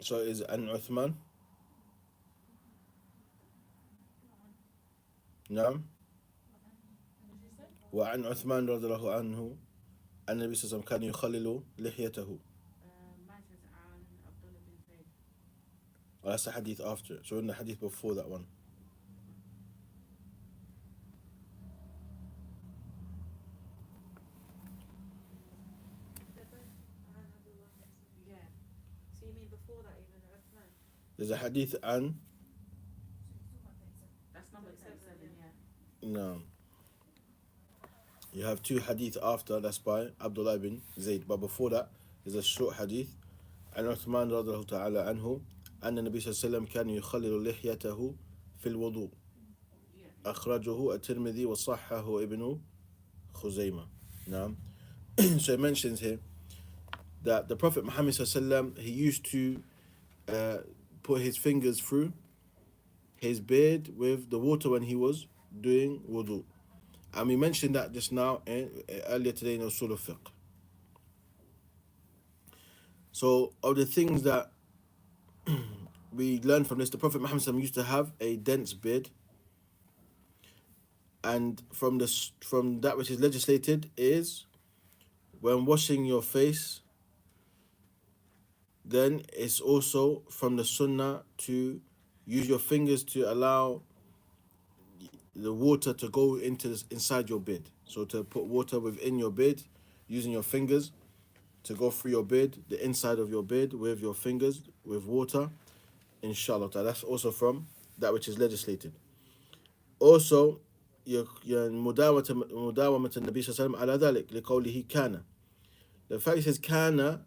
So is an Uthman? نعم. وعن عثمان رضي الله عنه أن النبي صلى الله عليه وسلم كان يخلل لحيته. Oh, that's the hadith after it. So in the hadith before that one. There's a hadith and no. You have two hadith after, that's by Abdullah ibn Zayd. But before that, there's a short hadith. عن عثمان رضي الله تعالى عنه أن النبي صلى الله عليه وسلم كان يخلل لحيته في الوضوء. أخرجه الترمذي وصححه ابن خزيمة. نعم. So it mentions here that the Prophet Muhammad صلى الله عليه وسلم, he used to put his fingers through his beard with the water when he was doing wudu. And we mentioned that just now earlier today in Usul al-Fiqh. So of the things that we learned from this, the Prophet Muhammad used to have a dense beard, and from that which is legislated is when washing your face, then it's also from the sunnah to use your fingers to allow the water to go inside your beard. So to put water within your beard, using your fingers to go through your beard, the inside of your beard with your fingers with water, inshallah. That's also from that which is legislated. Also, مداومة النبي صلى الله عليه وسلم على ذلك لقوله كان. The fact it says كان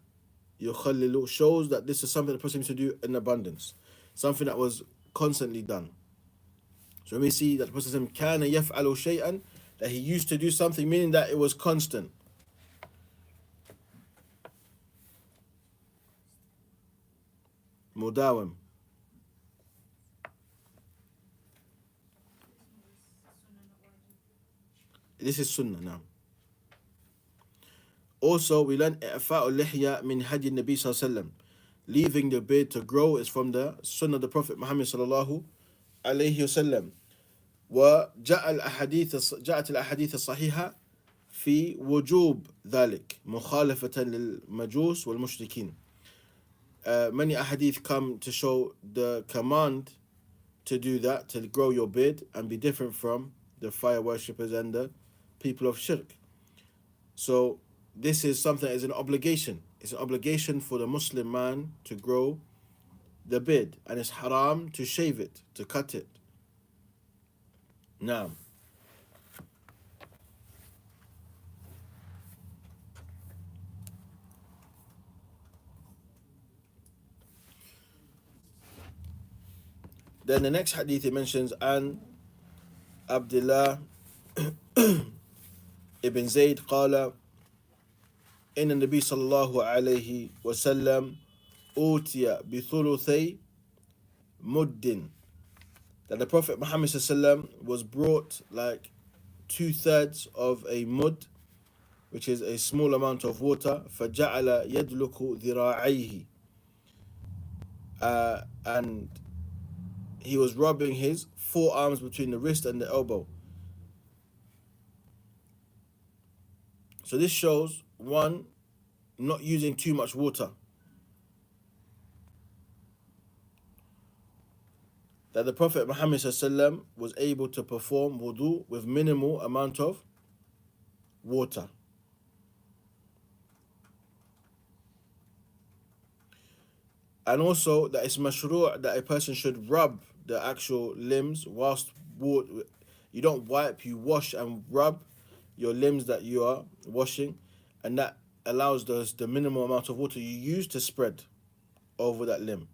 يخلل shows that this is something the person used to do in abundance, something that was constantly done. So when we see that the Prophet says كان يفعل شيئا, that he used to do something, meaning that it was constant. مداوم. This is sunnah now. Also, we learn إعفاء اللحية من هدي النبي صلى الله عليه وسلم. Leaving the beard to grow is from the sunnah of the Prophet Muhammad صلى الله عليه وسلم. جاءت الأحاديث الصحيحة في وجوب ذلك مخالفة للمجوس والمشركين. Many ahadith come to show the command to do that, to grow your beard and be different from the fire worshippers and the people of shirk. So this is something that is an obligation. It's an obligation for the Muslim man to grow the beard, and it's haram to shave it, to cut it. Now, then the next hadith it mentions an Abdullah ibn Zayd قال إن النبي صلى الله عليه وسلم أوتي بثلثي مد, that the Prophet Muhammad ﷺ was brought like 2/3 of a mud, which is a small amount of water. فجعل يدلك ذراعيه, and he was rubbing his forearms between the wrist and the elbow. So this shows, one, not using too much water. That the Prophet Muhammad ﷺ was able to perform wudu with minimal amount of water. And also that it's mashru' that a person should rub the actual limbs whilst you don't wipe, you wash and rub your limbs that you are washing, and that allows the minimal amount of water you use to spread over that limb.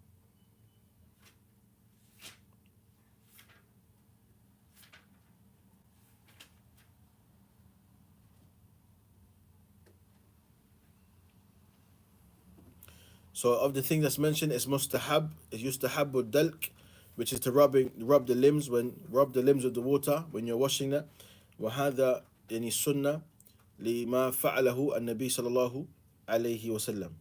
So of the thing that's mentioned is mustahab, is yustahabu dalk, which is to rub the limbs with the water when you're washing that. وهذا يعني سنة لما فعله النبي صلى الله عليه وسلم.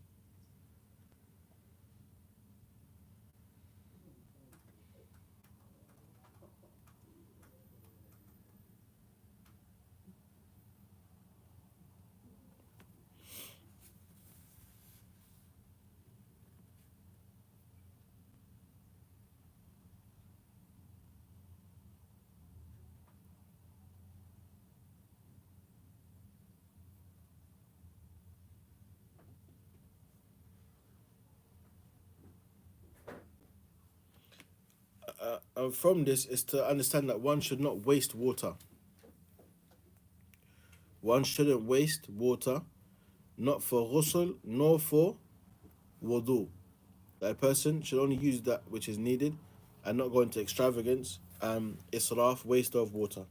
and from this is to understand that one should not waste water. One shouldn't waste water, not for ghusl nor for wudu. That a person should only use that which is needed and not go into extravagance and israf, waste of water.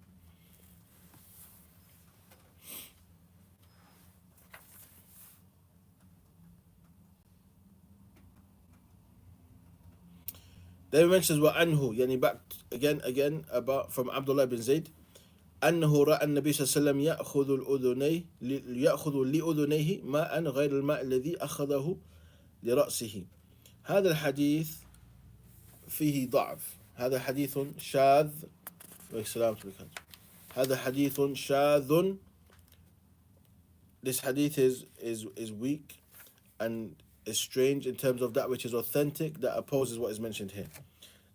Then he mentions وعنه, يعني back again about from Abdullah bin Zayd, أنه رأى النبي صلى الله عليه وسلم يأخذ لأذنيه ماء غير الماء الذي أخذه لرأسه. هذا الحديث فيه ضعف. هذا حديث شاذ. هذا حديث شاذ. This hadith is weak and is strange in terms of that which is authentic that opposes what is mentioned here.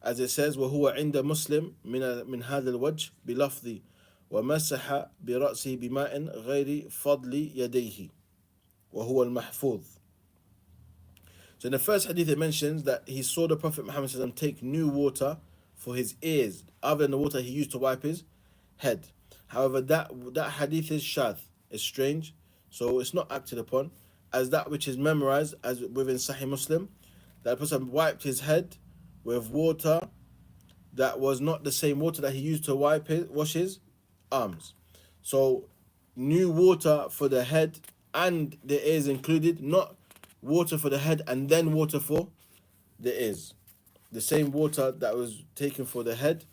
As it says, وهو عند مسلم من هذا الوجه بلفظ ومسح برأسه بماء غير فضل يديه وهو المحفوظ. So in the first hadith it mentions that he saw the Prophet Muhammad take new water for his ears other than the water he used to wipe his head. However, that hadith is shadh, is strange, so it's not acted upon as that which is memorized as within Sahih Muslim, that the person wiped his head with water that was not the same water that he used to wash his arms. So new water for the head and the ears included, not water for the head and then water for the ears. The same water that was taken for the head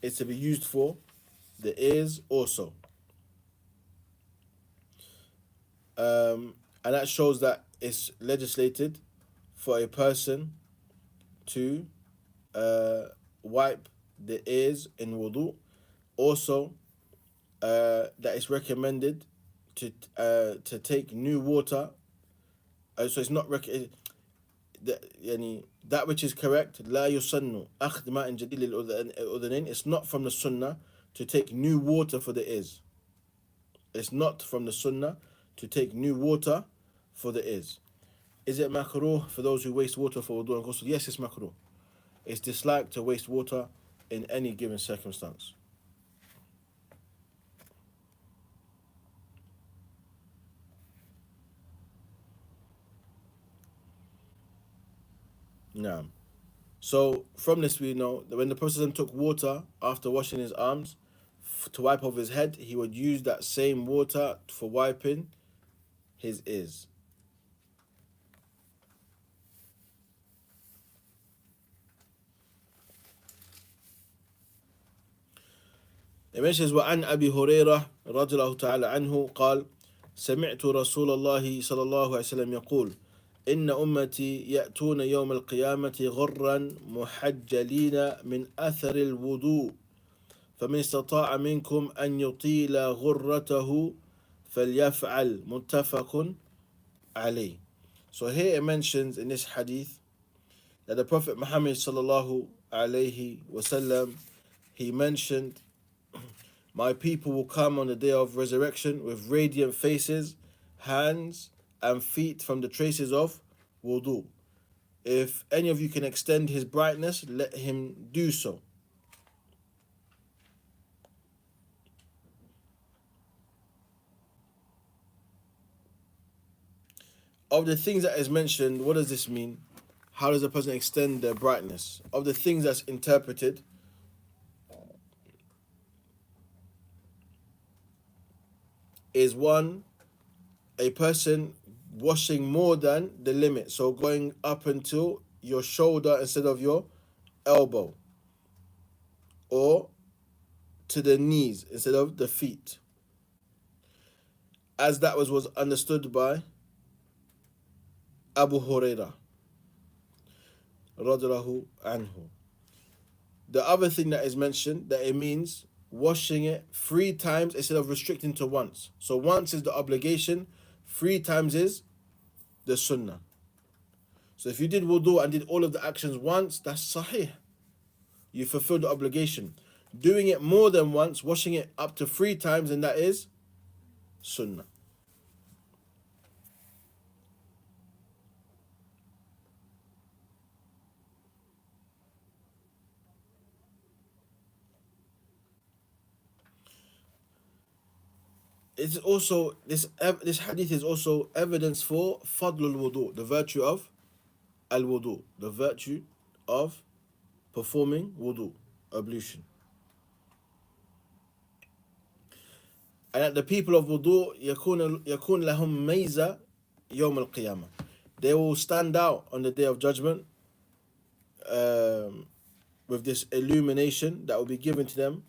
is to be used for the ears also. And that shows that it's legislated for a person to wipe the ears in wudu. Also, that it's recommended to take new water. So it's not that which is correct. لا يسن أخذ ماء جديد للأذنين. It's not from the sunnah to take new water for the ears. It's not from the sunnah to take new water for the ears. Is it makruh for those who waste water for wudu and ghusl? Yes, it's makruh. It's disliked to waste water in any given circumstance. Now, so from this we know that when the Prophet took water after washing his arms to wipe off his head, he would use that same water for wiping his ears. It mentions وعن أبي هريرة رضي الله تعالى عنه قال سمعت رسول الله صلى الله عليه وسلم يقول إن أمتي يأتون يوم القيامة غرا محجلين من أثر الوضوء فمن استطاع منكم أن يطيل غرته فليفعل متفق عليه. So here it mentions in this hadith that the Prophet Muhammad sallallahu alayhi wasallam, he mentioned, my people will come on the day of resurrection with radiant faces, hands and feet from the traces of wudu. If any of you can extend his brightness, let him do so. Of the things that is mentioned, what does this mean? How does a person extend their brightness? Of the things that's interpreted, is one, a person washing more than the limit, so going up until your shoulder instead of your elbow, or to the knees instead of the feet, as that was understood by Abu Hurairah radiallahu anhu. The other thing that is mentioned, that it means washing it 3 times instead of restricting to once. So once is the obligation, 3 times is the sunnah. So if you did wudu and did all of the actions once, that's sahih. You fulfilled the obligation. Doing it more than once, washing it up to 3 times, and that is sunnah. it's also this hadith is also evidence for fadlul wudu, the virtue of al wudu, the virtue of performing wudu, ablution. And that the people of wudu yakun lahum mayza yawm al qiyamah. They will stand out on the day of judgment, um, with this illumination that will be given to them,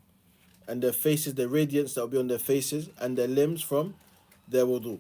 and their faces, the radiance that will be on their faces, and their limbs from their wudu.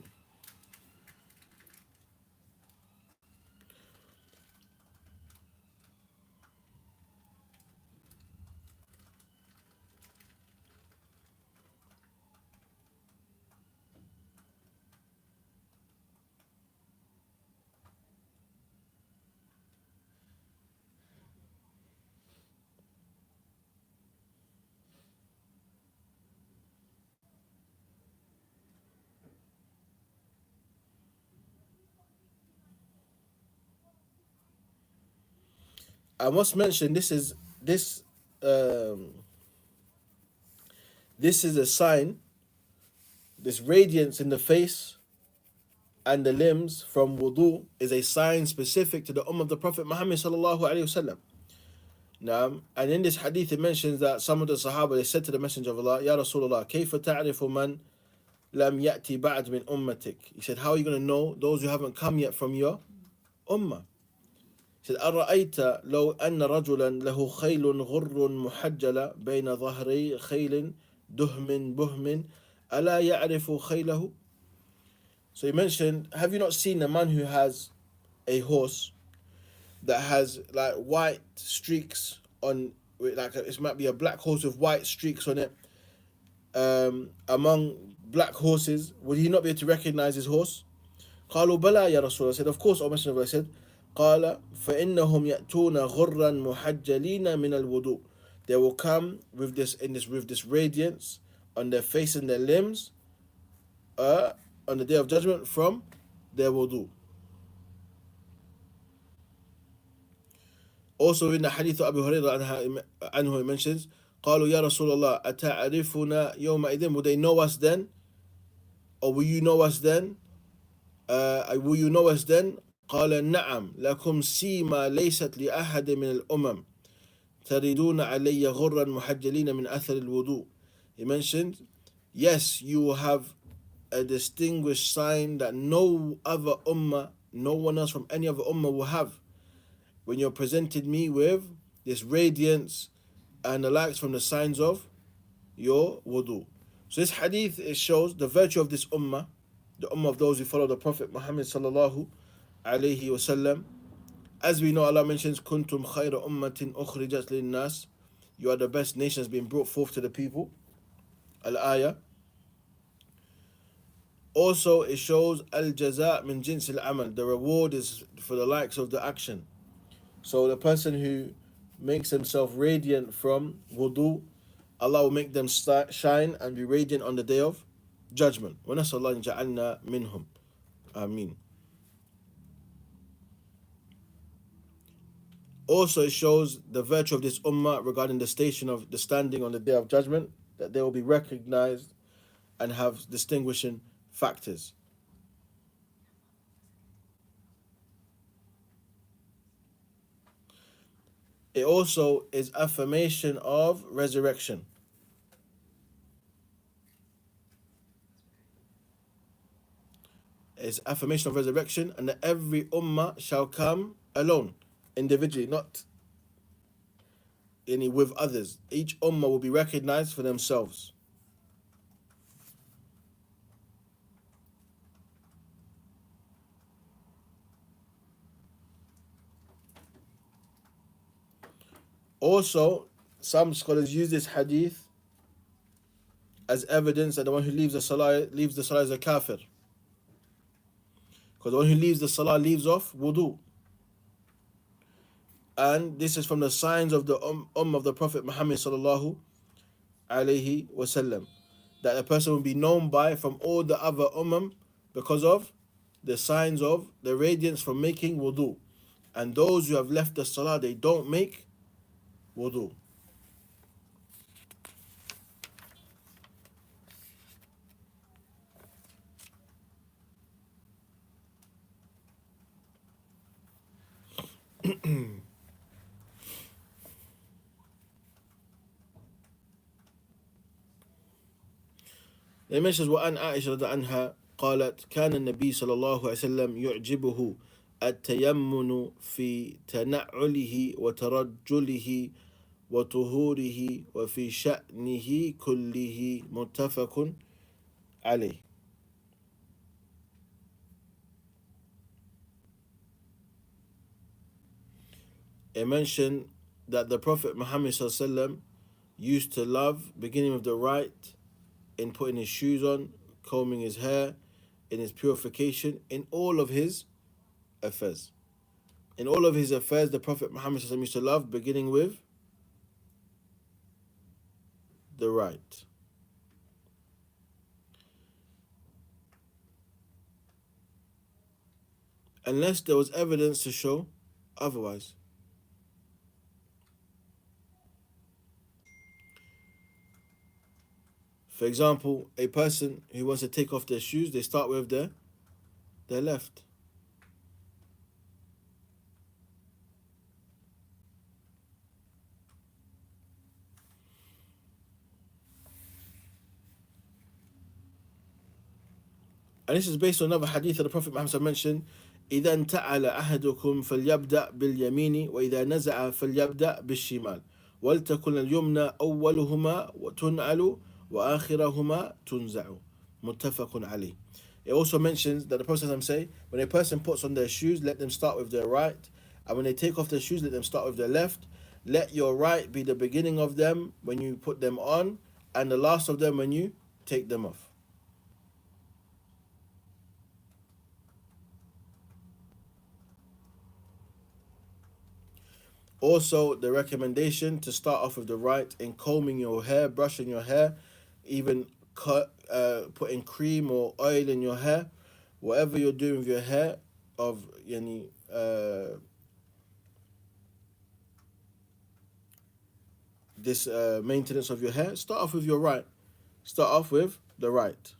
I must mention this um, this is a sign. This radiance in the face and the limbs from wudu is a sign specific to the ummah of the Prophet Muhammad sallallahu alaihi wasallam. Now, and in this hadith it mentions that some of the Sahaba, they said to the Messenger of Allah, Ya Rasulullah, كيف تعرف من لم يأتي بعد من أمتك? He said, how are you going to know those who haven't come yet from your ummah? He said, أرأيت لو أن رجلا له خيل غر محجلة بين ظهري خيل دهم بهم ألا يعرف خيله? So he mentioned, have you not seen a man who has a horse that has like white streaks on, like it might be a black horse with white streaks on it, among black horses? Would he not be able to recognize his horse? قالوا بلى يا رسول الله. Said, of course, O Messenger of Allah. Said, قال فإنهم يأتون غرا محجلين من الوضوء. They will come with this radiance on their face and their limbs, on the day of judgment from their wudu. Also in the hadith of Abu Hurairah anhu, he mentions, قالوا يا رسول الله أتعرفنا يومئذ? Will they know us then? Or will you know us then? Will you know us then? قال نعم لكم سيما ليست لأحد من الأمم تردون علي غرا محجلين من أثر الوضوء. He mentioned, yes, you will have a distinguished sign that no other ummah, no one else from any other ummah will have, when you're presented me with this radiance and the likes from the signs of your wudu. So this hadith, it shows the virtue of this ummah, the ummah of those who follow the Prophet Muhammad sallallahu alayhi wasallam. As we know, Allah mentions, "Kuntum khayra ummatin ukhrijat lin-nas." You are the best nations being brought forth to the people. Al-ayah. Also, it shows al-jaza' min jins al-amal. The reward is for the likes of the action. So the person who makes himself radiant from wudu, Allah will make them shine and be radiant on the day of judgment. وَنَسَأَلَّهُ أَن جَعَلْنَا مِنْهُمْ. Ameen. Also, it shows the virtue of this ummah regarding the station of the standing on the day of judgment, that they will be recognized and have distinguishing factors. It also is affirmation of resurrection. It's affirmation of resurrection, and that every ummah shall come alone, individually, not any with others. Each ummah will be recognized for themselves. Also, some scholars use this hadith as evidence that the one who leaves the salah is a kafir. Because the one who leaves the salah leaves off wudu. And this is from the signs of the of the Prophet Muhammad sallallahu alayhi wasallam, that a person will be known by from all the other because of the signs of the radiance from making wudu. And those who have left the salah, they don't make wudu. It mentions وعن عائشة رضي عنها قالت كان النبي صلى الله عليه وسلم يعجبه التيمن في تنعله وترجله وطهوره وفي شأنه كله متفق عليه. It mentioned that the Prophet Muhammad ﷺ used to love beginning with the right in putting his shoes on, combing his hair, in his purification, in all of his affairs. In all of his affairs, the Prophet Muhammad ﷺ used to love beginning with the right. Unless there was evidence to show otherwise. For example, a person who wants to take off their shoes, they start with their left. And this is based on another hadith that the Prophet Muhammad mentioned, إذا انتعل أحدكم فليبدأ باليمين وإذا نزع فليبدأ بالشمال ولتكن اليمنى أولهما وتنعل وآخرهما تنزع متفق عليه. It also mentions that the Prophet say, when a person puts on their shoes, let them start with their right, and when they take off their shoes, let them start with their left. Let your right be the beginning of them when you put them on, and the last of them when you take them off. Also, the recommendation to start off with the right in combing your hair, brushing your hair, even putting cream or oil in your hair, whatever you're doing with your hair, of this maintenance of your hair, start off with your right. Start off with the right.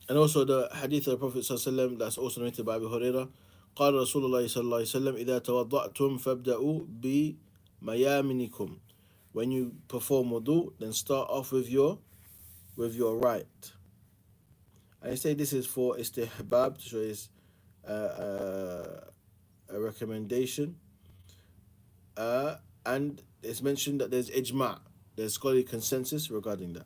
And also the hadith of the Prophet ﷺ that's also narrated by Abu Hurairah. قال رسول الله صلى الله عليه وسلم إذا توضأتم فابدأوا بميامنكم. When you perform wudu, then start off with your right. I say this is for istihbab, so it's a recommendation. And it's mentioned that there's ijma', there's scholarly consensus regarding that.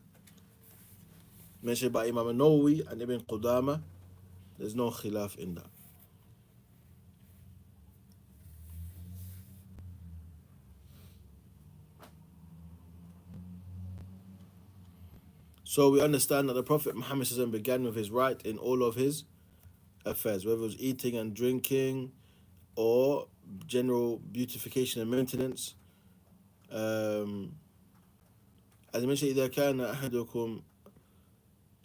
Mentioned by Imam Nawawi and Ibn Qudama, there's no khilaf in that. So we understand that the Prophet Muhammad began with his right in all of his affairs, whether it was eating and drinking or general beautification and maintenance. As I mentioned,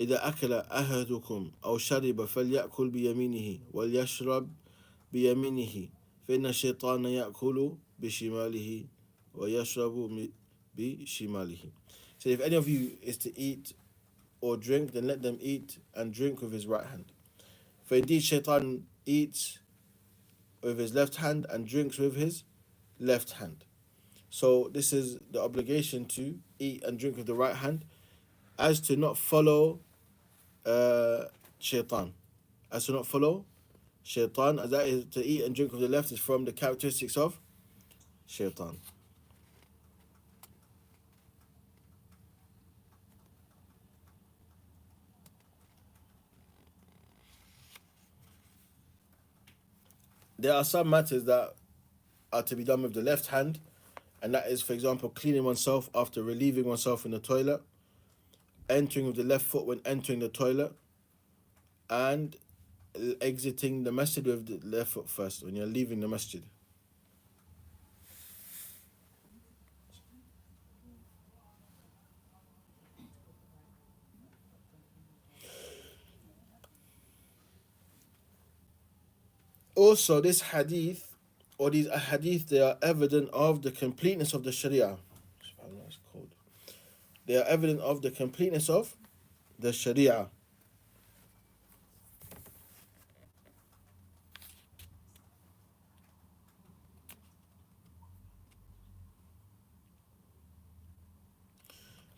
إذا أكل أحدكم أو شرب فليأكل بيمينه وليشرب بيمينه فإن الشيطان يأكل بشماله ويشرب بشماله. So if any of you is to eat or drink, then let them eat and drink with his right hand. For indeed Shaitan eats with his left hand and drinks with his left hand. So this is the obligation to eat and drink with the right hand, as to not follow Shaitan. As to not follow Shaitan, as that is to eat and drink with the left is from the characteristics of Shaitan. There are some matters that are to be done with the left hand, and that is, for example, cleaning oneself after relieving oneself in the toilet, entering with the left foot when entering the toilet, and exiting the masjid with the left foot first when you're leaving the masjid. Also, this hadith or these ahadith, they are evident of the completeness of the Sharia. SubhanAllah, it's cold. They are evident of the completeness of the Sharia.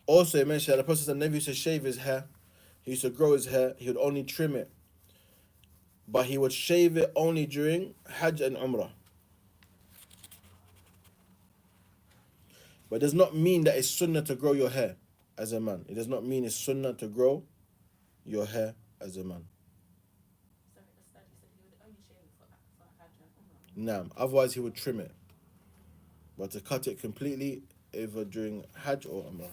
Also, it mentioned that the Prophet never used to shave his hair. He used to grow his hair. He would only trim it. But he would shave it only during Hajj and Umrah. But it does not mean that it's sunnah to grow your hair as a man. It does not mean it's sunnah to grow your hair as a man. So he said he would only shave it for Hajj and Umrah. Naam. Otherwise, he would trim it. But to cut it completely, either during Hajj or Umrah.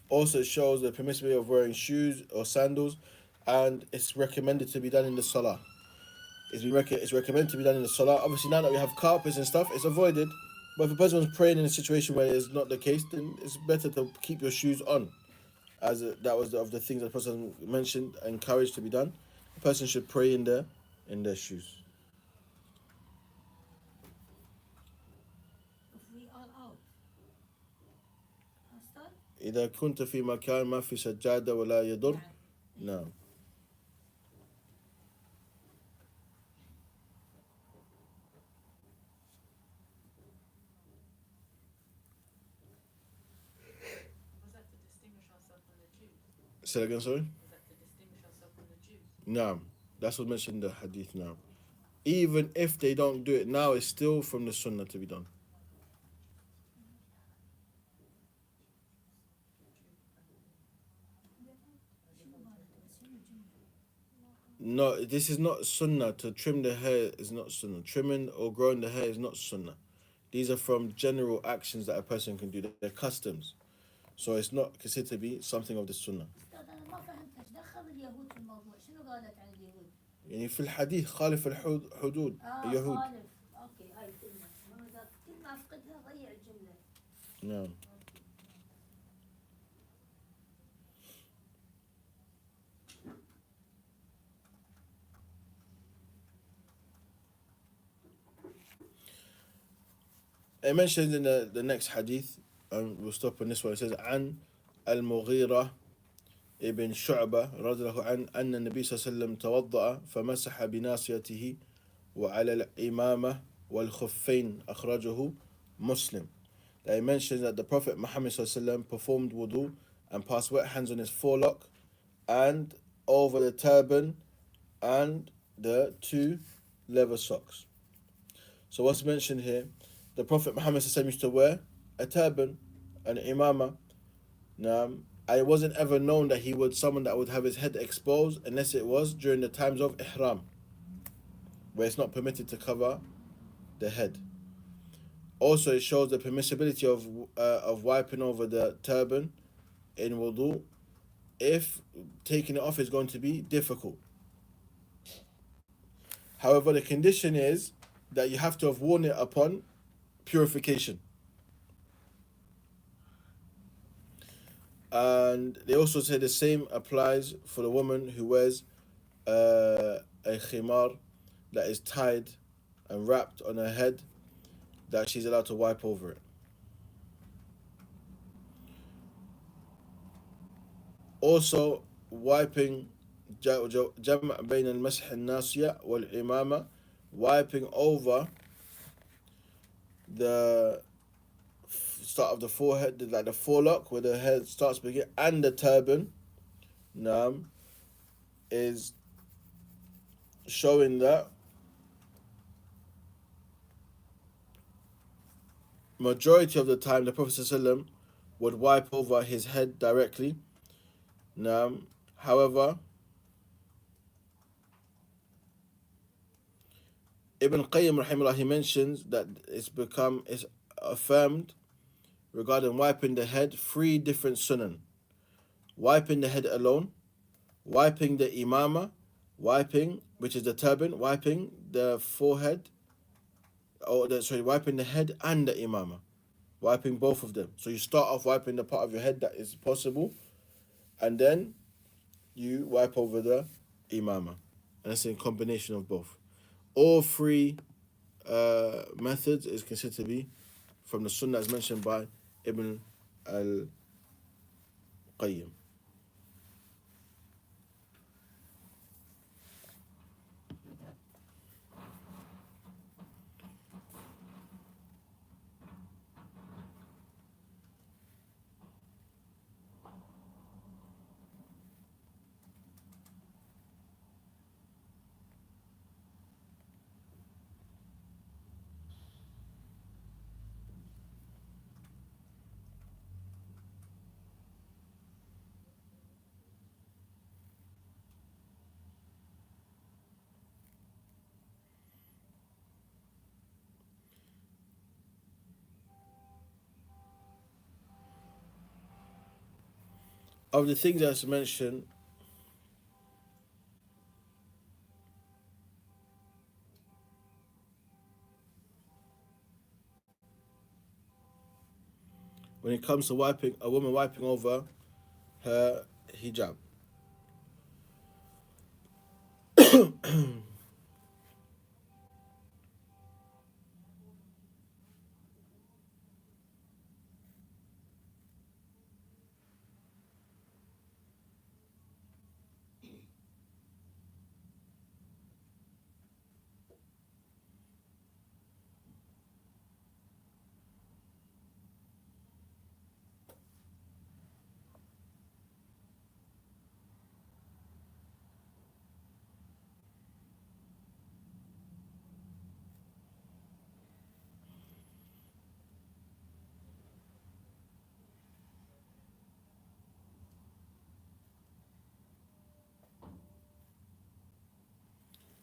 Also, it shows the permissibility of wearing shoes or sandals, and it's recommended to be done in the Salah. It's recommended to be done in the Salah. Obviously, now that we have carpets and stuff, it's avoided. But if a person was praying in a situation where it's not the case, then it's better to keep your shoes on, as that was of the things that the person mentioned, encouraged to be done. A person should pray in their shoes. If we are out, Pastor? إذا كنت في مكان ما في سجادة ولا يضر. نعم. Was that to distinguish ourselves from the Jews? Say that again, sorry? Was that to distinguish ourselves from the Jews? Naam. That's what mentioned in the hadith now. Even if they don't do it now, it's still from the sunnah to be done. No, this is not sunnah. To trim the hair is not sunnah. Trimming or growing the hair is not sunnah. These are from general actions that a person can do. They're customs. So it's not considered to be something of the sunnah. أستاذ أنا ما فهمت إيش دخل اليهود في الموضوع، شنو قالت عن اليهود؟ يعني في الحديث خالف الحدود اليهود. خالف، أوكي هاي الكلمة، ما إذا كلمة أفقدها ضيع الجملة. نعم. It mentions in the next hadith, and we'll stop on this one. It says, عن المغيرة ابن شعبة رضي الله عنه أن النبي صلى الله عليه وسلم توضأ فمسح بناصيته وعلى الإمامة والخفين أخرجه Muslim. That he mentions that the Prophet Muhammad صلى الله عليه وسلم performed wudu and passed wet hands on his forelock and over the turban and the two leather socks. So what's mentioned here, the Prophet Muhammad صلى الله عليه وسلم used to wear a turban, an imama. Now, it wasn't ever known that he would someone that would have his head exposed unless it was during the times of ihram, where it's not permitted to cover the head. Also, it shows the permissibility of wiping over the turban in wudu if taking it off is going to be difficult. However, the condition is that you have to have worn it upon purification. And they also say the same applies for the woman who wears a khimar that is tied and wrapped on her head, that she's allowed to wipe over it. Also, wiping جمع بين المسح الناصية والإمامة, wiping over the start of the forehead, like the forelock where the head starts begin, and the turban, is showing that majority of the time the Prophet ﷺ would wipe over his head directly. However, Ibn Qayyim rahimahullah, he mentions that it's affirmed regarding wiping the head 3 different sunan. Wiping the head alone, wiping the imama, wiping, which is the turban, wiping the forehead, wiping the head and the imama, wiping both of them. So you start off wiping the part of your head that is possible, and then you wipe over the imama. And that's a combination of both. All 3 methods is considered to be from the sunnah as mentioned by Ibn al-Qayyim. Of the things that's mentioned, when it comes to wiping, a woman wiping over her hijab.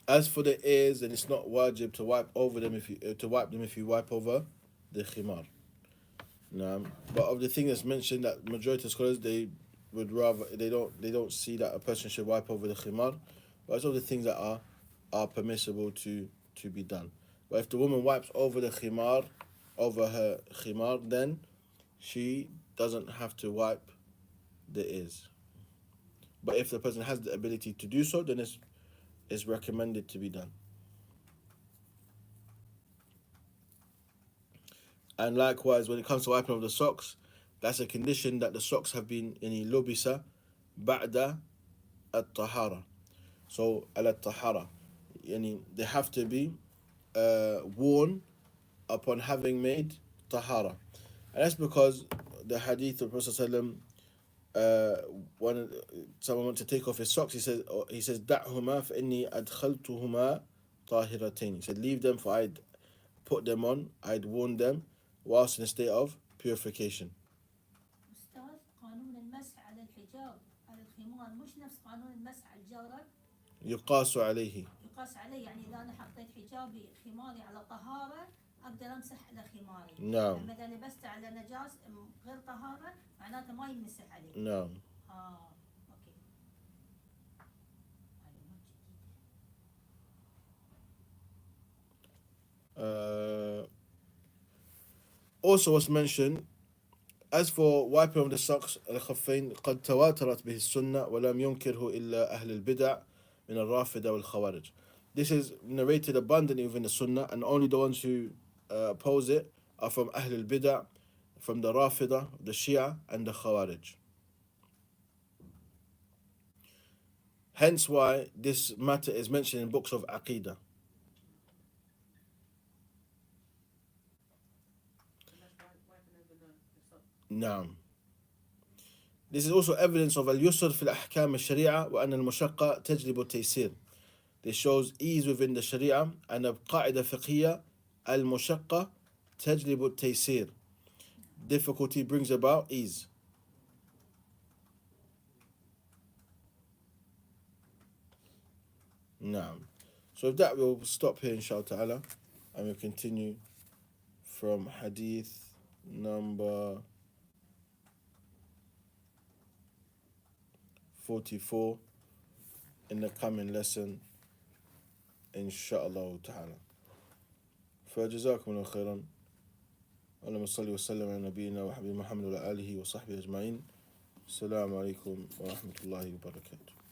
As for the ears, then it's not wajib to wipe over them if you wipe over the khimar. But of the thing that's mentioned, that majority of scholars they don't see that a person should wipe over the khimar, but it's all the things that are permissible to be done. But if the woman wipes over the khimar, over her khimar, then she doesn't have to wipe the ears. But if the person has the ability to do so, then it's recommended to be done. And likewise, when it comes to wiping of the socks, that's a condition that the socks have been in lubisa ba'da at-tahara. So al-tahara, they have to be worn upon having made tahara. And that's because the hadith of Prophet ﷺ, when someone wants to take off his socks, he says da'huma fa inni adkhaltuhuma tahiratain. He said, leave them, for I'd put them on, I'd worn them whilst in a state of purification. أستاذ قانون المسح على الحجاب على الخمار مش نفس قانون المسح على الجورب. يقاس عليه. يقاس عليه، يعني إذا أنا حطيت حجابي خماري على طهارة أقدر أمسح على خماري. نعم. أما إذا لبسته على نجاس غير طهارة معناته ما يمسح عليه. نعم. أوكي. Also was mentioned, as for wiping of the socks, الخفين قد تواترت به السنة ولم ينكره إلا أهل البدع من الرافضة والخوارج. This is narrated abundantly within the Sunnah, and only the ones who oppose it are from Ahl al-Bid'ah, from the Rafida, the Shia, and the Khawarij. Hence why this matter is mentioned in books of Aqidah. نعم. This is also evidence of al-yusr في الأحكام الشريعة وأن المشقة تجلب التيسير. This shows ease within the Sharia, and a قاعدة فقهية المشقة تجلب التيسير. Difficulty brings about ease. نعم. So with that, we'll stop here inshallah ta'ala, and we'll continue from hadith number 44 in the coming lesson, inshallah ta'ala. فجزاكم الله خيرا. اللهم صل وسلم على نبينا وحبيب محمد وعلى آله وصحبه أجمعين. السلام عليكم ورحمة الله وبركاته.